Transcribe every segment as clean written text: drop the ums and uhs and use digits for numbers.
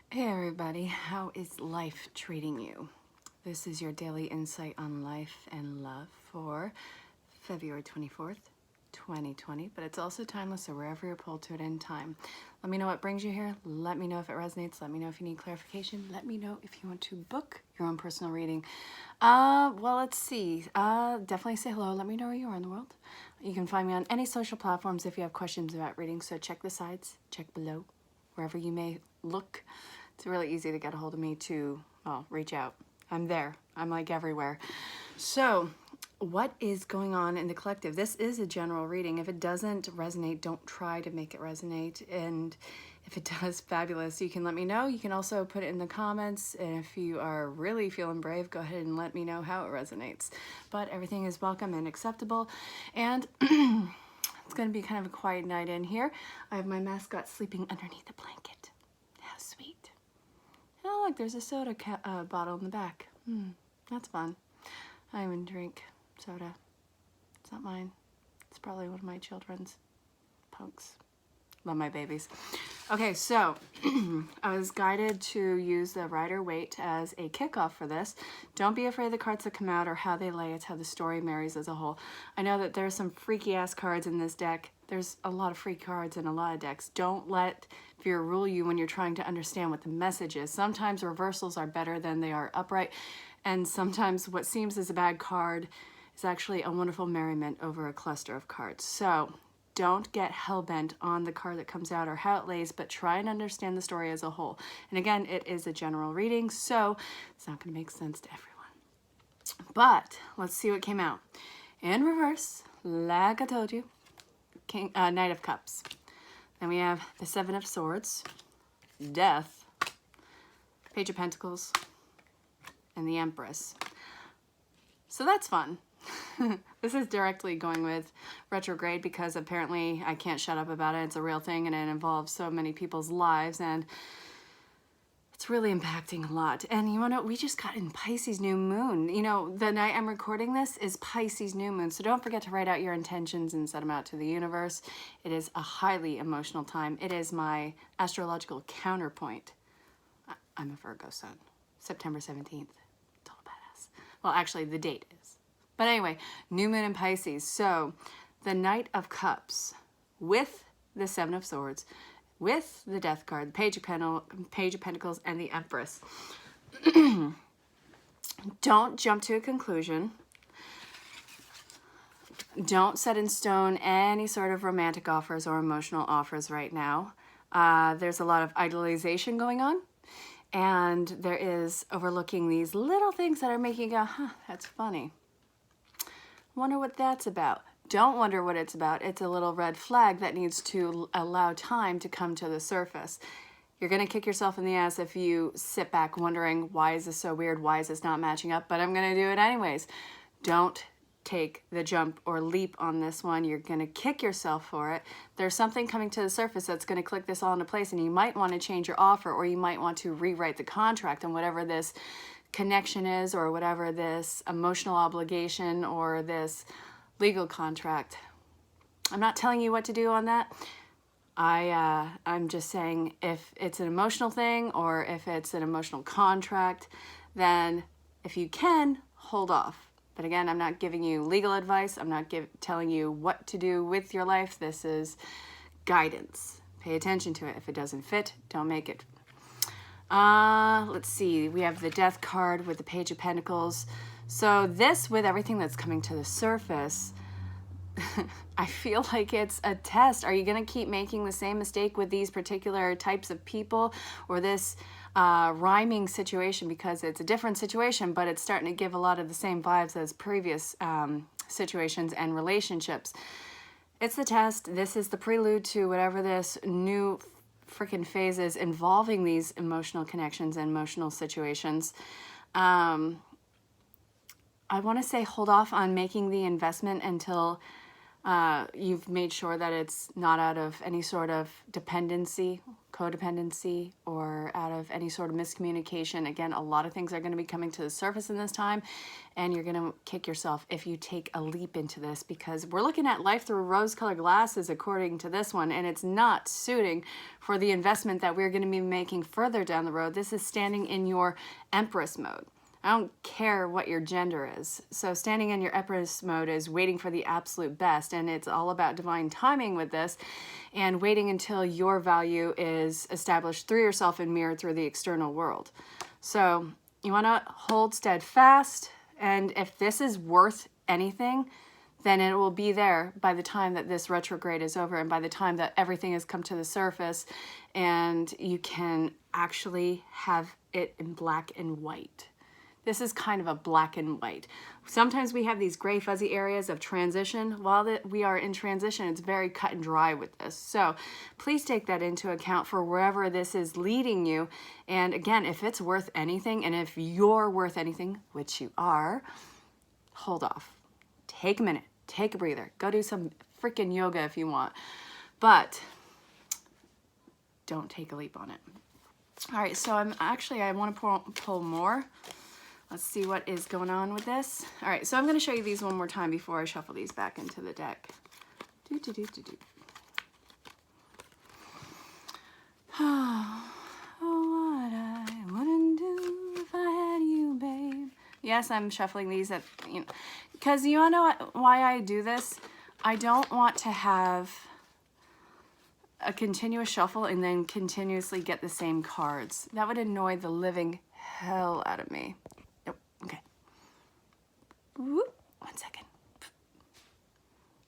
Hey everybody, how is life treating you? This is your daily insight on life and love for February 24th, 2020, but it's also timeless, so wherever you're pulled to at any time. Let me know what brings you here. Let me know if it resonates. Let me know if you need clarification. Let me know if you want to book your own personal reading. Well, let's see. Definitely say hello. Let me know where you are in the world. You can find me on any social platforms if you have questions about reading, so check the sides, check below, wherever you may look. It's really easy to get a hold of me to, well, reach out. I'm there. I'm like everywhere. So, what is going on in the collective? This is a general reading. If it doesn't resonate, don't try to make it resonate. And if it does, fabulous. You can let me know. You can also put it in the comments. And if you are really feeling brave, go ahead and let me know how it resonates. But everything is welcome and acceptable. And it's going to be kind of a quiet night in here. I have my mascot sleeping underneath the blanket. How sweet. Oh, look, there's a soda bottle in the back. That's fun. I even drink soda. It's not mine. It's probably one of my children's. Punks. Love my babies. Okay, so I was guided to use the Rider-Waite as a kickoff for this. Don't be afraid of the cards that come out or how they lay. It's how the story marries as a whole. I know that there's some freaky-ass cards in this deck. There's a lot of free cards in a lot of decks. Don't let fear rule you when you're trying to understand what the message is. Sometimes reversals are better than they are upright, and sometimes what seems as a bad card is actually a wonderful merriment over a cluster of cards. So don't get hell-bent on the card that comes out or how it lays, but try and understand the story as a whole. And again, it is a general reading, so it's not going to make sense to everyone. But let's see what came out. In reverse, like I told you, Knight of Cups. Then we have the Seven of Swords, Death, Page of Pentacles, and the Empress. So that's fun. This is directly going with retrograde because apparently I can't shut up about it. It's a real thing and it involves so many people's lives and it's really impacting a lot. And you know, we just got in Pisces new moon. You know, the night I'm recording this is Pisces new moon. So don't forget to write out your intentions and set them out to the universe. It is a highly emotional time. It is my astrological counterpoint. I'm a Virgo sun. September 17th. Total badass. Well, actually the date is. But anyway, new moon in Pisces. So the Knight of Cups with the Seven of Swords, with the Death card, the Page of Pentacles, and the Empress. Don't jump to a conclusion. Don't set in stone any sort of romantic offers or emotional offers right now. There's a lot of idealization going on. And there is overlooking these little things that are making you go, huh, that's funny. Wonder what that's about. Don't wonder what it's about. It's a little red flag that needs to allow time to come to the surface. You're going to kick yourself in the ass if you sit back wondering, why is this so weird? Why is this not matching up? But I'm going to do it anyways. Don't take the jump or leap on this one. You're going to kick yourself for it. There's something coming to the surface that's going to click this all into place, and you might want to change your offer, or you might want to rewrite the contract on whatever this connection is, or whatever this emotional obligation or this legal contract. I'm not telling you what to do on that. I'm just saying if it's an emotional thing or if it's an emotional contract, then if you can, hold off. But again, I'm not giving you legal advice. I'm not telling you what to do with your life. This is guidance. Pay attention to it. If it doesn't fit, don't make it. Let's see. We have the Death card with the Page of Pentacles. So this, with everything that's coming to the surface, I feel like it's a test. Are you going to keep making the same mistake with these particular types of people, or this rhyming situation, because it's a different situation, but it's starting to give a lot of the same vibes as previous situations and relationships. It's the test. This is the prelude to whatever this new freaking phases involving these emotional connections and emotional situations. I want to say hold off on making the investment until you've made sure that it's not out of any sort of dependency, codependency or out of any sort of miscommunication. Again, a lot of things are going to be coming to the surface in this time, and you're going to kick yourself if you take a leap into this, because we're looking at life through rose-colored glasses according to this one, and it's not suiting for the investment that we're going to be making further down the road. This is standing in your Empress mode. I don't care what your gender is. So standing in your Empress mode is waiting for the absolute best, and it's all about divine timing with this and waiting until your value is established through yourself and mirrored through the external world. So you want to hold steadfast, and if this is worth anything, then it will be there by the time that this retrograde is over and by the time that everything has come to the surface and you can actually have it in black and white. This is kind of a black and white. Sometimes we have these gray fuzzy areas of transition. While we are in transition, it's very cut and dry with this. So please take that into account for wherever this is leading you. And again, if it's worth anything, and if you're worth anything, which you are, hold off. Take a minute, take a breather, go do some freaking yoga if you want, but don't take a leap on it. All right, so I want to pull more. Let's see what is going on with this. All right, so I'm going to show you these one more time before I shuffle these back into the deck. Oh, what I wouldn't do if I had you, babe. Yes, I'm shuffling these at, because you want to know why I do this? I don't want to have a continuous shuffle and then continuously get the same cards. That would annoy the living hell out of me. Okay. Whoop. 1 second.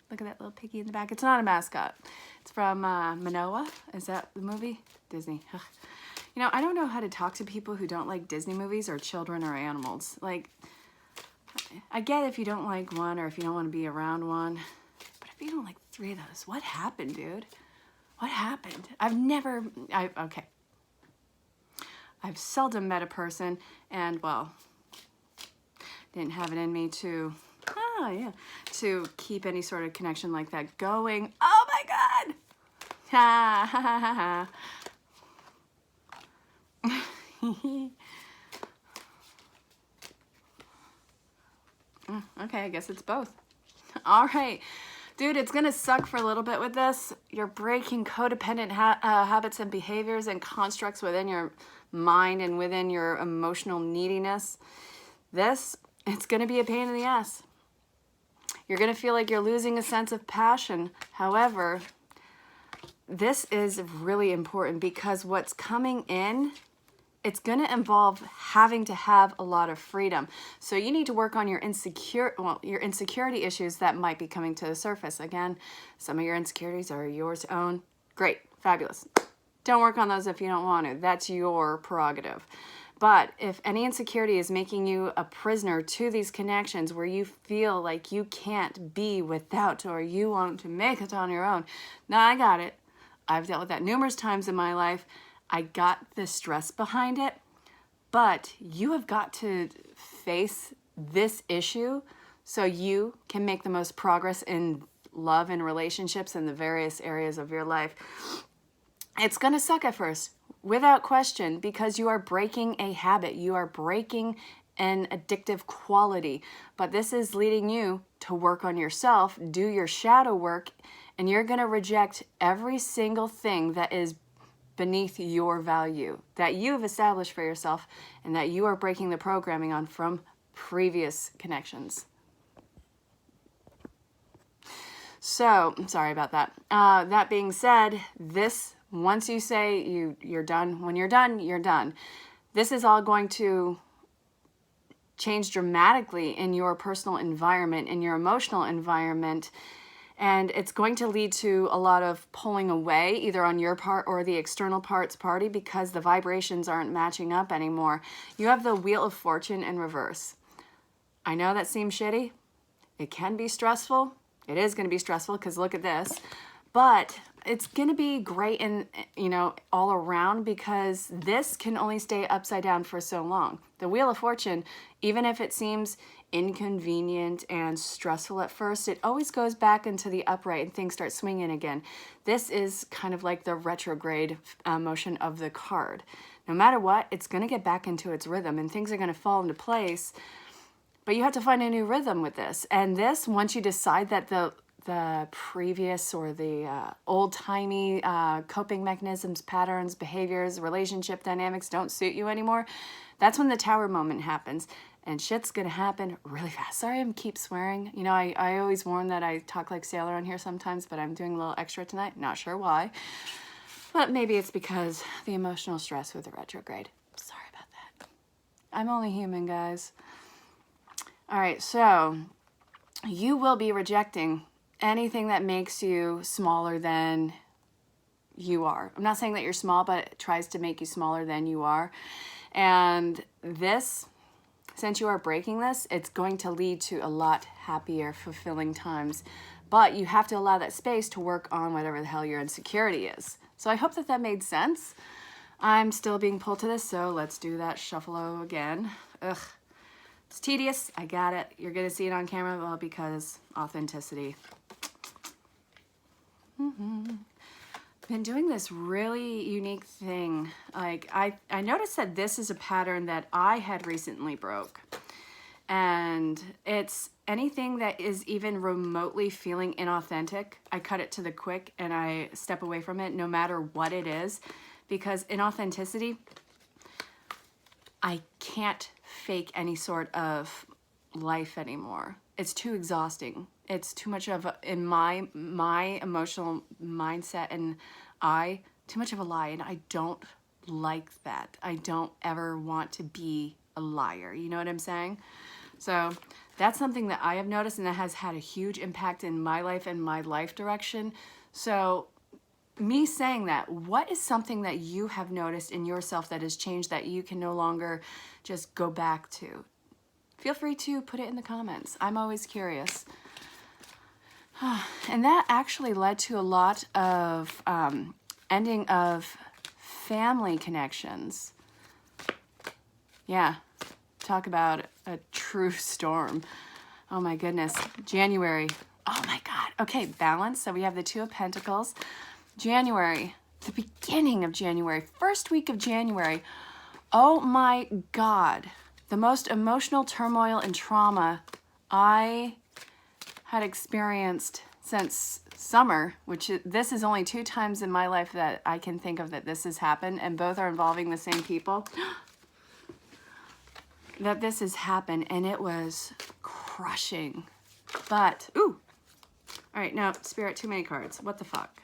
Look at that little piggy in the back. It's not a mascot. It's from Manoa. Is that the movie? Disney. Ugh. I don't know how to talk to people who don't like Disney movies or children or animals. Like, I get if you don't like one or if you don't want to be around one. But if you don't like 3 of those, what happened, dude? What happened? Okay. I've seldom met a person and, well, didn't have it in me to keep any sort of connection like that going. Oh my God! Ha ha ha ha ha. Okay, I guess it's both. All right. Dude, it's going to suck for a little bit with this. You're breaking codependent habits and behaviors and constructs within your mind and within your emotional neediness. It's going to be a pain in the ass. You're going to feel like you're losing a sense of passion. However, this is really important because what's coming in, it's going to involve having to have a lot of freedom. So you need to work on your insecurity issues that might be coming to the surface. Again, some of your insecurities are yours to own. Great, fabulous. Don't work on those if you don't want to. That's your prerogative. But if any insecurity is making you a prisoner to these connections where you feel like you can't be without or you want to make it on your own, now I got it. I've dealt with that numerous times in my life. I got the stress behind it, but you have got to face this issue so you can make the most progress in love and relationships in the various areas of your life. It's going to suck at first, without question, because you are breaking a habit. You are breaking an addictive quality, but this is leading you to work on yourself, do your shadow work, and you're going to reject every single thing that is beneath your value that you have established for yourself and that you are breaking the programming on from previous connections. So, sorry about that. That being said, once you say you're done, when you're done, you're done. This is all going to change dramatically in your personal environment, in your emotional environment, and it's going to lead to a lot of pulling away, either on your part or the external part's party, because the vibrations aren't matching up anymore. You have the Wheel of Fortune in reverse. I know that seems shitty. It can be stressful. It is going to be stressful because look at this. But it's going to be great and, you know, all around, because this can only stay upside down for so long. The Wheel of Fortune, even if it seems inconvenient and stressful at first, it always goes back into the upright and things start swinging again. This is kind of like the retrograde motion of the card. No matter what, it's going to get back into its rhythm and things are going to fall into place. But you have to find a new rhythm with this. And this, once you decide that the previous or the old-timey coping mechanisms, patterns, behaviors, relationship dynamics don't suit you anymore, that's when the Tower moment happens. And shit's gonna happen really fast. Sorry I keep swearing. You know, I always warn that I talk like Sailor on here sometimes, but I'm doing a little extra tonight. Not sure why. But maybe it's because the emotional stress with the retrograde. Sorry about that. I'm only human, guys. All right, so you will be rejecting anything that makes you smaller than you are. I'm not saying that you're small, but it tries to make you smaller than you are. And this, since you are breaking this, it's going to lead to a lot happier, fulfilling times. But you have to allow that space to work on whatever the hell your insecurity is. So I hope that that made sense. I'm still being pulled to this, so let's do that shuffle again. Ugh. It's tedious. I got it. You're going to see it on camera, well, because authenticity. Been doing this really unique thing. Like, I noticed that this is a pattern that I had recently broke. And it's anything that is even remotely feeling inauthentic, I cut it to the quick and I step away from it no matter what it is. Because inauthenticity, I can't fake any sort of life anymore. It's too exhausting. It's too much of, in my emotional mindset and too much of a lie. And I don't like that. I don't ever want to be a liar. You know what I'm saying? So that's something that I have noticed and that has had a huge impact in my life and my life direction. So me saying that, what is something that you have noticed in yourself that has changed that you can no longer just go back to? Feel free to put it in the comments. I'm always curious. And that actually led to a lot of ending of family connections. Yeah, talk about a true storm. Oh my goodness. January. Oh my God. Okay, balance. So we have the Two of Pentacles. January, the beginning of January, first week of January. Oh my God. The most emotional turmoil and trauma I had experienced since summer, this is only 2 times in my life that I can think of that this has happened, and both are involving the same people, that this has happened, and it was crushing. But, ooh, all right, now, Spirit, too many cards. What the fuck?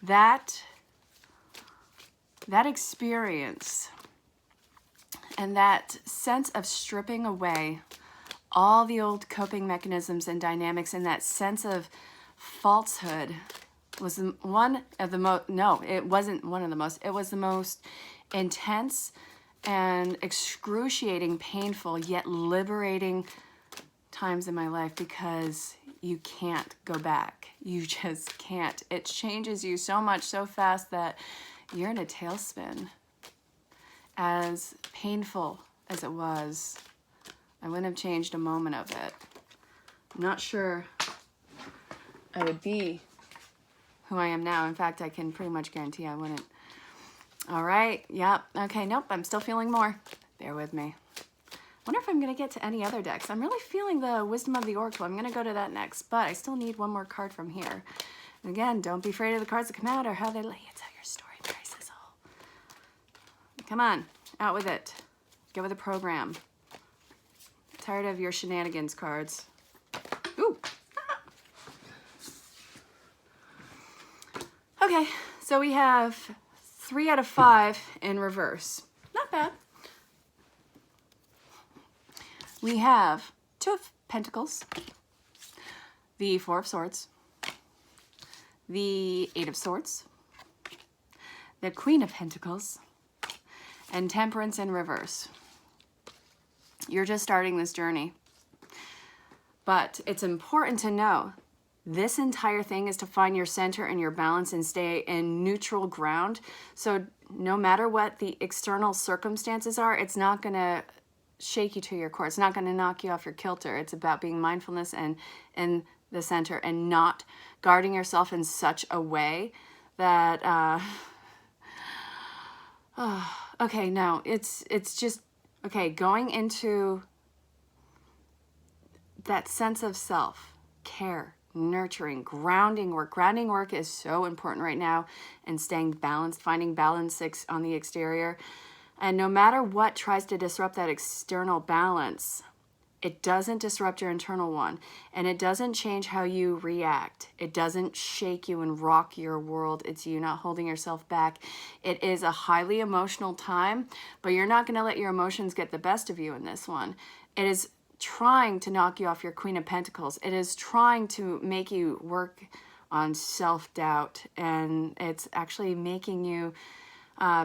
That experience and that sense of stripping away all the old coping mechanisms and dynamics and that sense of falsehood was one of the most, no, it wasn't one of the most, it was the most intense and excruciating, painful, yet liberating times in my life, because you can't go back. You just can't. It changes you so much, so fast that you're in a tailspin. As painful as it was, I wouldn't have changed a moment of it. I'm not sure I would be who I am now. In fact, I can pretty much guarantee I wouldn't. All right. Yep. Okay. Nope. I'm still feeling more. Bear with me. Wonder if I'm going to get to any other decks. I'm really feeling the Wisdom of the Oracle. I'm going to go to that next, but I still need one more card from here. And again, don't be afraid of the cards that come out or how they lay. It's how your story very sizzle. Come on, out with it. Get with the program. Tired of your shenanigans cards. Ooh. Okay, so we have 3 out of 5 in reverse. Not bad. We have 2 of Pentacles, the 4 of Swords, the 8 of Swords, the Queen of Pentacles, and Temperance in reverse. You're just starting this journey. But it's important to know This entire thing is to find your center and your balance and stay in neutral ground. So no matter what the external circumstances are, it's not going to shake you to your core. It's not going to knock you off your kilter. It's about being mindfulness and in the center and not guarding yourself in such a way that okay, no, it's just okay, going into that sense of self care, nurturing, grounding work. Grounding work is so important right now, and staying balanced, finding balance on the exterior. And no matter what tries to disrupt that external balance, it doesn't disrupt your internal one, and it doesn't change how you react. It doesn't shake you and rock your world. It's you not holding yourself back. It is a highly emotional time, but you're not going to let your emotions get the best of you in this one. It is trying to knock you off your Queen of Pentacles. It is trying to make you work on self-doubt, and it's actually making you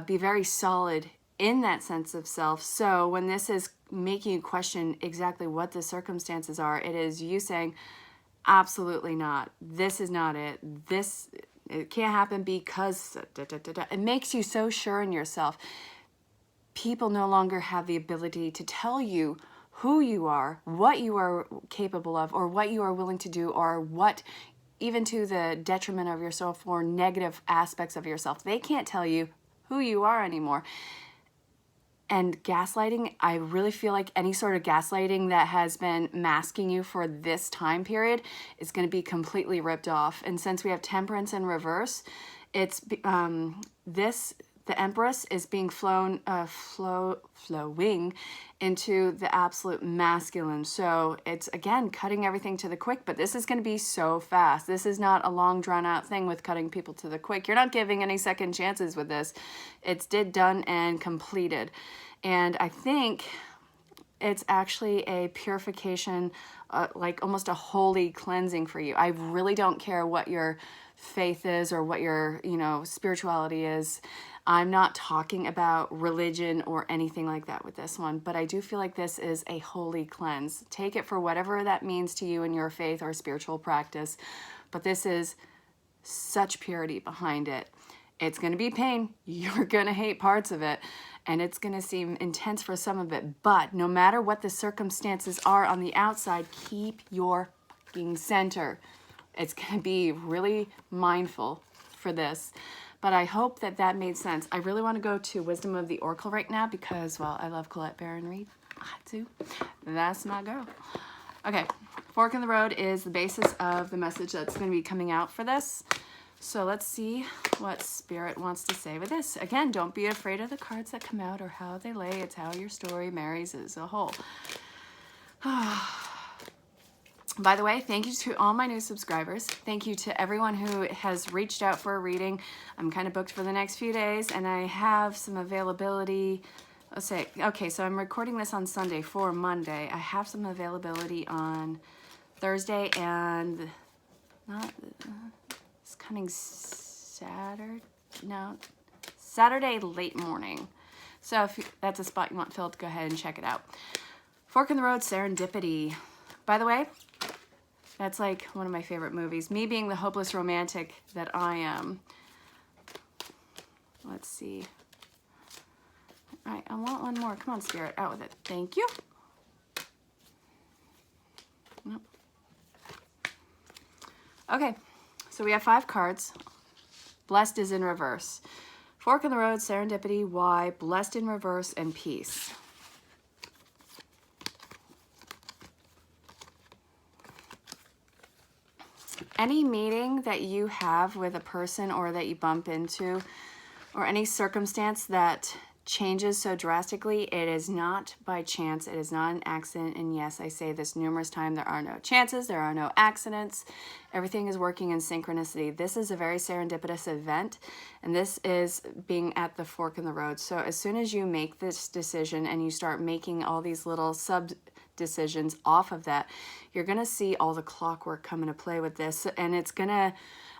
be very solid in that sense of self. So when this is making you question exactly what the circumstances are, it is you saying, absolutely not. This is not it. It can't happen because it makes you so sure in yourself. People no longer have the ability to tell you who you are, what you are capable of, or what you are willing to do, or what, even to the detriment of yourself or negative aspects of yourself. They can't tell you who you are anymore. And gaslighting, I really feel like any sort of gaslighting that has been masking you for this time period is going to be completely ripped off. And since we have Temperance in reverse, it's the Empress is being flowing into the absolute masculine. So it's, again, cutting everything to the quick, but this is going to be so fast. This is not a long drawn out thing with cutting people to the quick. You're not giving any second chances with this. It's done and completed. And I think it's actually a purification, like almost a holy cleansing for you. I really don't care what your faith is or what your, spirituality is. I'm not talking about religion or anything like that with this one, but I do feel like this is a holy cleanse. Take it for whatever that means to you in your faith or spiritual practice, but this is such purity behind it. It's going to be pain. You're going to hate parts of it, and it's going to seem intense for some of it, but no matter what the circumstances are on the outside, keep your fucking center. It's going to be really mindful for this. But I hope that made sense. I really want to go to Wisdom of the Oracle right now because, well, I love Colette Baron Reid. I do. That's my girl. Okay, Fork in the Road is the basis of the message that's going to be coming out for this. So let's see what Spirit wants to say with this. Again, don't be afraid of the cards that come out or how they lay. It's how your story marries as a whole. By the way, thank you to all my new subscribers. Thank you to everyone who has reached out for a reading. I'm kind of booked for the next few days, and I have some availability. Let's say, okay, so I'm recording this on Sunday for Monday. I have some availability on Thursday and not it's coming Saturday. No, Saturday late morning. So if that's a spot you want filled, go ahead and check it out. Fork in the Road, Serendipity. By the way, that's like one of my favorite movies. Me being the hopeless romantic that I am. Let's see. All right, I want one more. Come on, Spirit, out with it. Thank you. Nope. Okay, so we have 5 cards. Blessed is in reverse. Fork in the Road, Serendipity, why? Blessed in reverse, and peace. Any meeting that you have with a person or that you bump into or any circumstance that changes so drastically, it is not by chance. It is not an accident. And yes, I say this numerous times. There are no chances. There are no accidents. Everything is working in synchronicity. This is a very serendipitous event, and this is being at the fork in the road. So as soon as you make this decision and you start making all these little decisions off of that, you're going to see all the clockwork come into play with this, and it's going to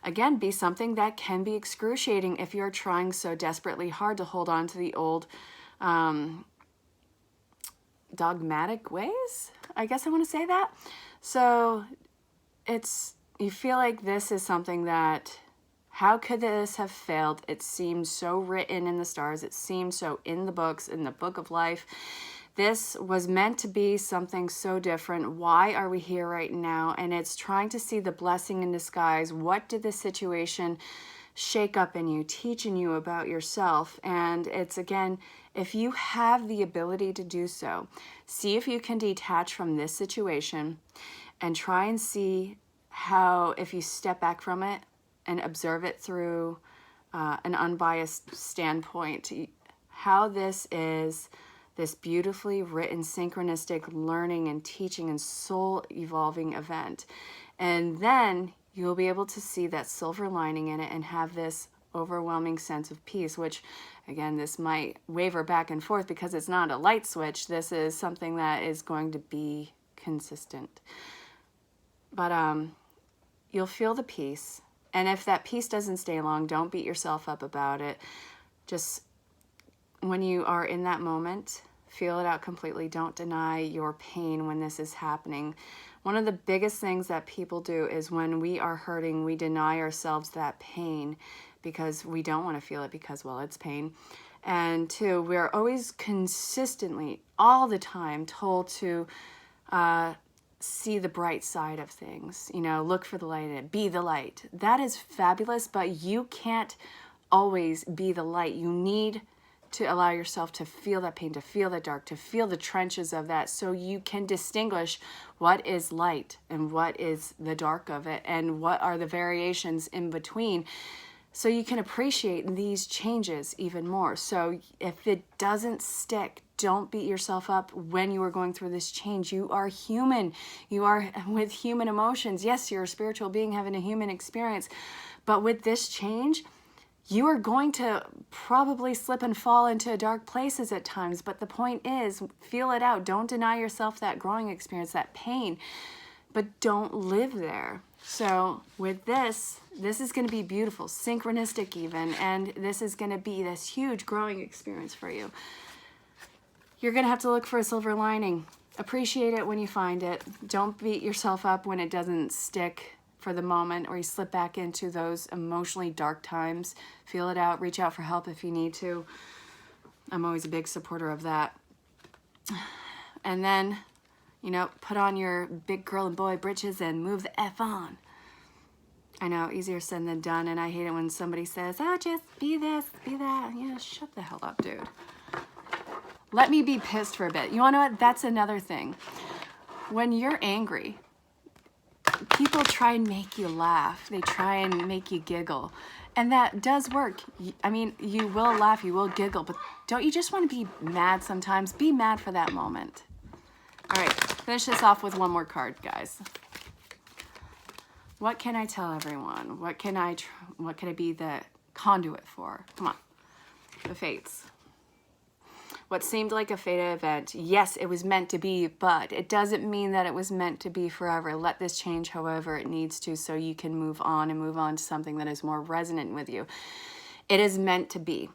again be something that can be excruciating if you're trying so desperately hard to hold on to the old dogmatic ways, I guess I want to say that. So it's you feel like this is something that, how could this have failed? It seems so written in the stars. It seems so in the books, in the book of life. This was meant to be something so different. Why are we here right now? And it's trying to see the blessing in disguise. What did this situation shake up in you, teaching you about yourself? And it's, again, if you have the ability to do so, see if you can detach from this situation and try and see how, if you step back from it and observe it through an unbiased standpoint, how this is this beautifully written, synchronistic learning and teaching and soul evolving event. And then you'll be able to see that silver lining in it and have this overwhelming sense of peace, which, again, this might waver back and forth because it's not a light switch. This is something that is going to be consistent. But you'll feel the peace. And if that peace doesn't stay long, don't beat yourself up about it. Just when you are in that moment, feel it out completely. Don't deny your pain when this is happening. One of the biggest things that people do is when we are hurting, we deny ourselves that pain because we don't want to feel it because, well, it's pain. And two, we're always consistently, all the time, told to see the bright side of things. You know, look for the light in it, be the light. That is fabulous, but you can't always be the light. You need to allow yourself to feel that pain, to feel that dark, to feel the trenches of that, so you can distinguish what is light and what is the dark of it and what are the variations in between, so you can appreciate these changes even more. So if it doesn't stick, don't beat yourself up when you are going through this change. You are human. You are with human emotions. Yes, you're a spiritual being having a human experience, but with this change, you are going to probably slip and fall into dark places at times, but the point is, feel it out. Don't deny yourself that growing experience, that pain, but don't live there. So with this is going to be beautiful, synchronistic even, and this is going to be this huge growing experience for you. You're going to have to look for a silver lining. Appreciate it when you find it. Don't beat yourself up when it doesn't stick for the moment, or you slip back into those emotionally dark times. Feel it out, reach out for help if you need to. I'm always a big supporter of that. And then, you know, put on your big girl and boy britches and move the F on. I know, easier said than done, and I hate it when somebody says, oh, just be this, be that. Yeah, shut the hell up, dude. Let me be pissed for a bit. You wanna know what? That's another thing. When you're angry, people try and make you laugh. They try and make you giggle. And that does work. I mean, you will laugh, you will giggle, but don't you just want to be mad sometimes? Be mad for that moment. All right, finish this off with one more card, guys. What can I tell everyone? What can I be the conduit for? Come on. The fates. What seemed like a fated event, yes, it was meant to be, but it doesn't mean that it was meant to be forever. Let this change however it needs to, so you can move on and move on to something that is more resonant with you. It is meant to be.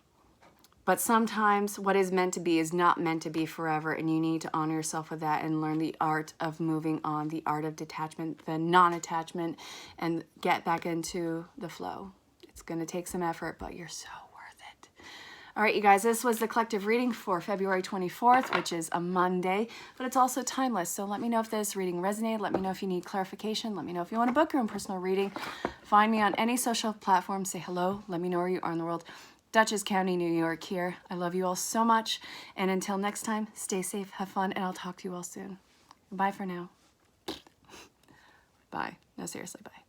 But sometimes what is meant to be is not meant to be forever, and you need to honor yourself with that and learn the art of moving on, the art of detachment, the non-attachment, and get back into the flow. It's going to take some effort, but you're so worth it. All right, you guys, this was the collective reading for February 24th, which is a Monday, but it's also timeless. So let me know if this reading resonated. Let me know if you need clarification. Let me know if you want to book your own personal reading. Find me on any social platform. Say hello. Let me know where you are in the world. Dutchess County, New York here. I love you all so much. And until next time, stay safe, have fun, and I'll talk to you all soon. Bye for now. Bye. No, seriously, bye.